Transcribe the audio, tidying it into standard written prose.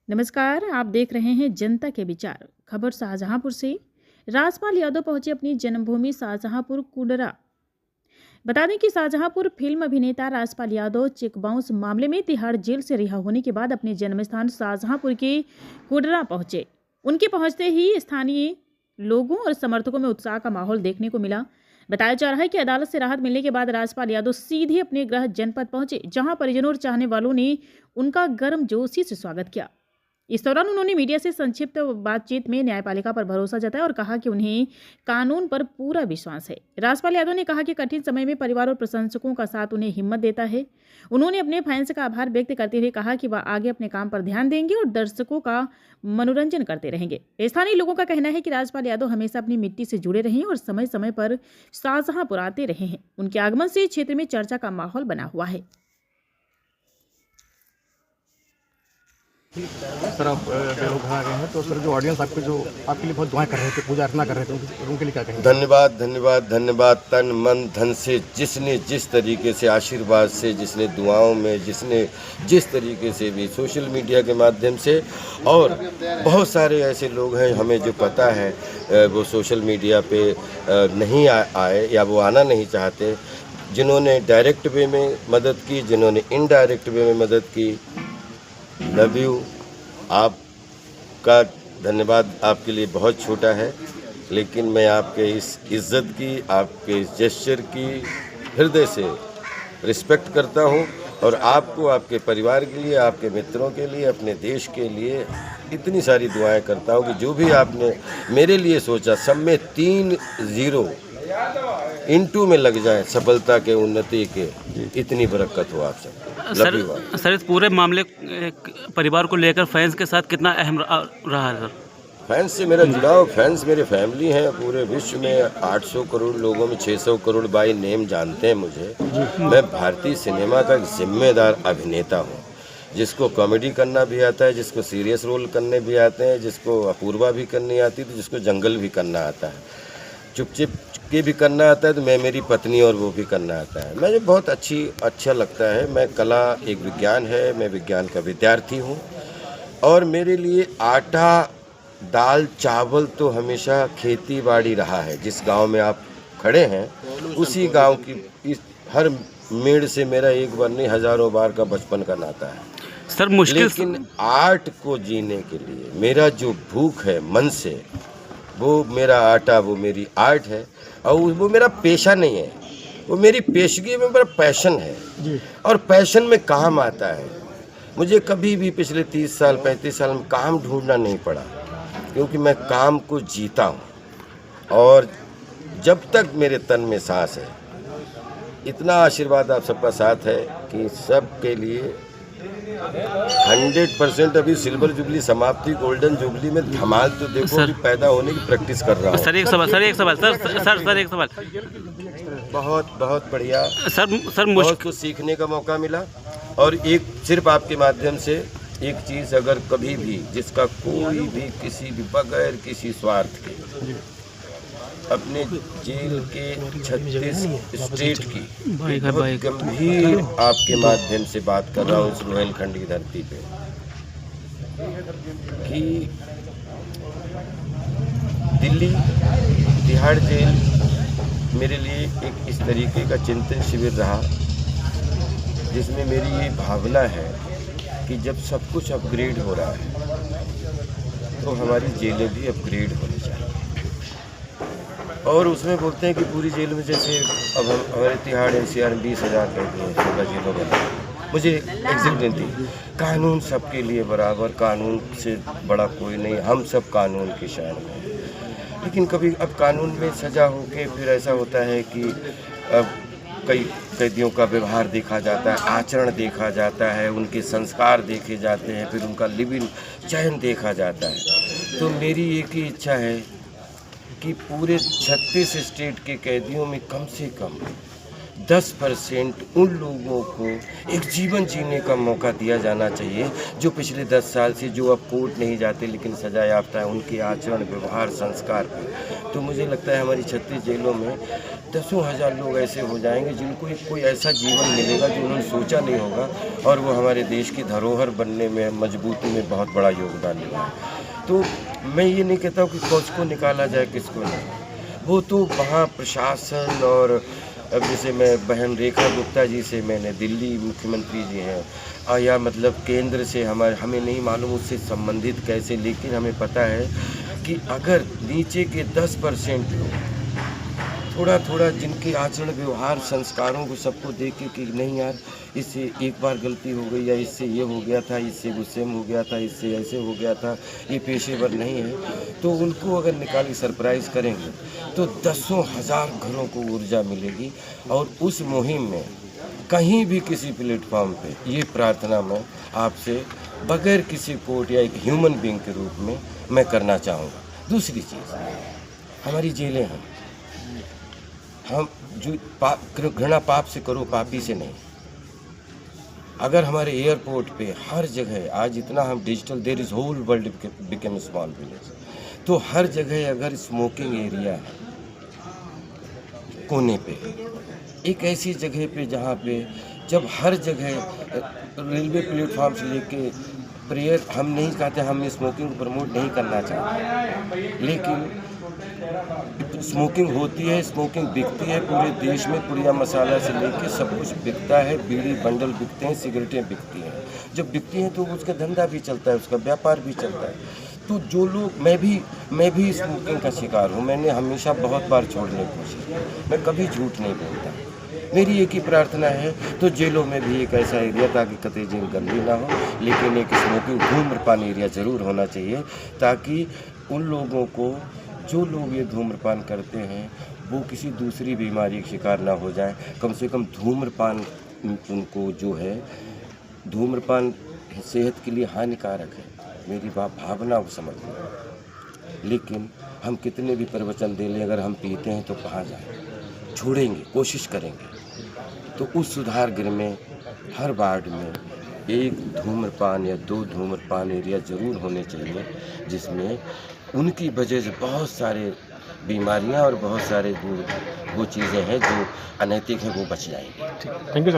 नमस्कार, आप देख रहे हैं जनता के विचार। खबर शाहजहांपुर से। राजपाल यादव पहुंचे अपनी जन्मभूमि शाहजहांपुर कुंडरा। बता दें कि शाहजहांपुर फिल्म अभिनेता राजपाल यादव चेक बाउंस मामले में तिहाड़ जेल से रिहा होने के बाद अपने जन्मस्थान शाहजहांपुर के कुंडरा पहुंचे। उनके पहुंचते ही स्थानीय लोगों और समर्थकों में उत्साह का माहौल देखने को मिला। बताया जा रहा है कि अदालत से राहत मिलने के बाद राजपाल यादव सीधे अपने गृह जनपद पहुंचे, जहां परिजनों और चाहने वालों ने उनका गर्मजोशी से स्वागत किया। इस दौरान उन्होंने मीडिया से संक्षिप्त बातचीत में न्यायपालिका पर भरोसा जताया और कहा कि उन्हें कानून पर पूरा विश्वास है। राजपाल यादव ने कहा कि कठिन समय में परिवार और प्रशंसकों का साथ उन्हें हिम्मत देता है। उन्होंने अपने फैंस का आभार व्यक्त करते हुए कहा कि वह आगे अपने काम पर ध्यान देंगे और दर्शकों का मनोरंजन करते रहेंगे। स्थानीय लोगों का कहना है कि राजपाल यादव हमेशा अपनी मिट्टी से जुड़े रहे और समय समय पर शाहजहांपुर आते रहे हैं। उनके आगमन से क्षेत्र में चर्चा का माहौल बना हुआ है। सर, आप लोग आ गए हैं तो सर जो ऑडियंस आपके लिए बहुत दुआएं कर रहे थे, पूजा अर्चना कर रहे थे, उनके लिए क्या कहेंगे? धन्यवाद धन्यवाद धन्यवाद। तन मन धन से जिसने जिस तरीके से आशीर्वाद से, जिसने दुआओं में, जिसने जिस तरीके से भी सोशल मीडिया के माध्यम से, और बहुत सारे ऐसे लोग हैं हमें जो पता है वो सोशल मीडिया पे नहीं आए या वो आना नहीं चाहते, जिन्होंने डायरेक्ट वे में मदद की, जिन्होंने इनडायरेक्ट वे में मदद की। Love you. आपका धन्यवाद आपके लिए बहुत छोटा है, लेकिन मैं आपके इस इज़्ज़त की, आपके इस जेस्चर की हृदय से रिस्पेक्ट करता हूं, और आपको, आपके परिवार के लिए, आपके मित्रों के लिए, अपने देश के लिए इतनी सारी दुआएं करता हूं कि जो भी आपने मेरे लिए सोचा सब में 3 0 इंटू में लग जाए, सफलता के, उन्नति के। इतनी बरकत हो आप सब। सर, इस पूरे मामले परिवार को लेकर फैंस के साथ कितना अहम रहा है सर? फैंस से मेरा जुड़ाव, फैंस मेरे फैमिली हैं। पूरे विश्व में 800 करोड़ लोगों में 600 करोड़ बाई नेम जानते हैं मुझे। मैं भारतीय सिनेमा का एक जिम्मेदार अभिनेता हूँ, जिसको कॉमेडी करना भी आता है, जिसको सीरियस रोल करने भी आते हैं, जिसको अपूर्वा भी करनी आती है, तो जिसको जंगल भी करना आता है, चुप के भी करना आता है, तो मैं, मेरी पत्नी और वो भी करना आता है। मुझे बहुत अच्छा लगता है। मैं कला एक विज्ञान है, मैं विज्ञान का विद्यार्थी हूँ, और मेरे लिए आटा दाल चावल तो हमेशा खेती बाड़ी रहा है। जिस गांव में आप खड़े हैं उसी गांव की इस हर मेड़ से मेरा एक बार नहीं हजारों बार का बचपन का नाता है सर। मुश्किल, लेकिन आर्ट को जीने के लिए मेरा जो भूख है मन से, वो मेरा आटा, वो मेरी आर्ट है, और वो मेरा पेशा नहीं है, वो मेरी पेशगी में मेरा पैशन है जी। और पैशन में काम आता है। मुझे कभी भी पिछले 30 साल 35 साल में काम ढूंढना नहीं पड़ा, क्योंकि मैं काम को जीता हूँ। और जब तक मेरे तन में सांस है, इतना आशीर्वाद आप सबका साथ है कि सबके लिए 100%। अभी सिल्वर जुबली समाप्ति, गोल्डन जुबली में धमाल तो देखो, अभी पैदा होने की प्रैक्टिस कर रहा हूँ। सर एक सवाल। बहुत बहुत बढ़िया सर, बहुत कुछ सीखने का मौका मिला। और एक सिर्फ आपके माध्यम से एक चीज़, अगर कभी भी जिसका कोई भी किसी भी बगैर किसी स्वार्थ के अपने जेल के 36 स्टेट की बहुत गंभीर आपके माध्यम से बात कर रहा हूँ इस रोहिलखंड की धरती पे, कि दिल्ली तिहाड़ जेल मेरे लिए एक इस तरीके का चिंतन शिविर रहा, जिसमें मेरी ये भावना है कि जब सब कुछ अपग्रेड हो रहा है तो हमारी जेलें भी अपग्रेड होनी चाहिए। और उसमें बोलते हैं कि पूरी जेल में, जैसे अब हमारे तिहाड़ NCR में 20,000 कैदी हैं, 16 जेलों में। मुझे एग्जिट नहीं थी। कानून सबके लिए बराबर, कानून से बड़ा कोई नहीं, हम सब कानून की शान में। लेकिन कभी अब कानून में सजा होके फिर ऐसा होता है कि अब कई कैदियों का व्यवहार देखा जाता है, आचरण देखा जाता है, उनके संस्कार देखे जाते हैं, फिर उनका लिविंग चयन देखा जाता है। तो मेरी एक ही इच्छा है कि पूरे 36 स्टेट के कैदियों में कम से कम 10% उन लोगों को एक जीवन जीने का मौका दिया जाना चाहिए, जो पिछले 10 साल से, जो अब कोर्ट नहीं जाते लेकिन सजा याफ्ता है, उनके आचरण, व्यवहार, संस्कार पे। तो मुझे लगता है हमारी 36 जेलों में दसों हज़ार लोग ऐसे हो जाएंगे जिनको एक कोई ऐसा जीवन मिलेगा जो उन्होंने सोचा नहीं होगा, और वो हमारे देश की धरोहर बनने में, मजबूती में बहुत बड़ा योगदान देगा। तो मैं ये नहीं कहता हूँ कि किसको निकाला जाए किसको नहीं, वो तो वहाँ प्रशासन, और अब जैसे मैं बहन रेखा गुप्ता जी से, मैंने दिल्ली मुख्यमंत्री जी हैं या मतलब केंद्र से, हमें नहीं मालूम उससे संबंधित कैसे, लेकिन हमें पता है कि अगर नीचे के 10% लोग थोड़ा थोड़ा जिनके आचरण व्यवहार संस्कारों को सबको देखे कि नहीं यार, इससे एक बार गलती हो गई, या इससे ये हो गया था, इससे गुस्से में हो गया था, इससे ऐसे हो गया था, ये पेशेवर नहीं है, तो उनको अगर निकाल के सरप्राइज़ करेंगे तो दसों हज़ार घरों को ऊर्जा मिलेगी। और उस मुहिम में कहीं भी किसी प्लेटफॉर्म पे ये प्रार्थना मैं आपसे बगैर किसी कोर्ट या एक ह्यूमन बीइंग के रूप में मैं करना चाहूँगा। दूसरी चीज़, हमारी जेलें हैं, हम जो घृणा पाप से करो, पापी से नहीं। अगर हमारे एयरपोर्ट पे हर जगह आज इतना हम digital, there is whole world become small village, तो हर जगह अगर स्मोकिंग एरिया है कोने पे, एक ऐसी जगह पे जहाँ पे जब हर जगह रेलवे प्लेटफॉर्म से लेके प्रेयर, हम नहीं चाहते, हम स्मोकिंग को प्रमोट नहीं करना चाहते, लेकिन स्मोकिंग होती है, स्मोकिंग बिकती है पूरे देश में, पुड़िया मसाला से लेके सब कुछ बिकता है, बीड़ी बंडल बिकते हैं, सिगरेटें बिकती हैं। जब बिकती हैं तो उसका धंधा भी चलता है, उसका व्यापार भी चलता है। तो जो लोग, मैं भी स्मोकिंग का शिकार हूँ, मैंने हमेशा बहुत बार छोड़ने की कोशिश की, मैं कभी झूठ नहीं बोलता। मेरी एक ही प्रार्थना है, तो जेलों में भी एक ऐसा एरिया ताकि कतई जेल गंदी ना हो, लेकिन एक स्मोकिंग धूम्रपान एरिया ज़रूर होना चाहिए, ताकि उन लोगों को, जो लोग ये धूम्रपान करते हैं, वो किसी दूसरी बीमारी का शिकार ना हो जाए। कम से कम धूम्रपान उनको जो है, धूम्रपान सेहत के लिए हानिकारक है, मेरी भावना को समझ लें। लेकिन हम कितने भी प्रवचन दे लें, अगर हम पीते हैं तो कहाँ जाएं? छोड़ेंगे, कोशिश करेंगे। तो उस सुधार गृह में हर वार्ड में एक धूम्रपान या 2 धूम्रपान एरिया ज़रूर होने चाहिए, जिसमें उनकी वजह से बहुत सारे बीमारियां और बहुत सारे वो चीज़ें हैं जो अनैतिक हैं, वो बच जाएंगी। Thank you sir.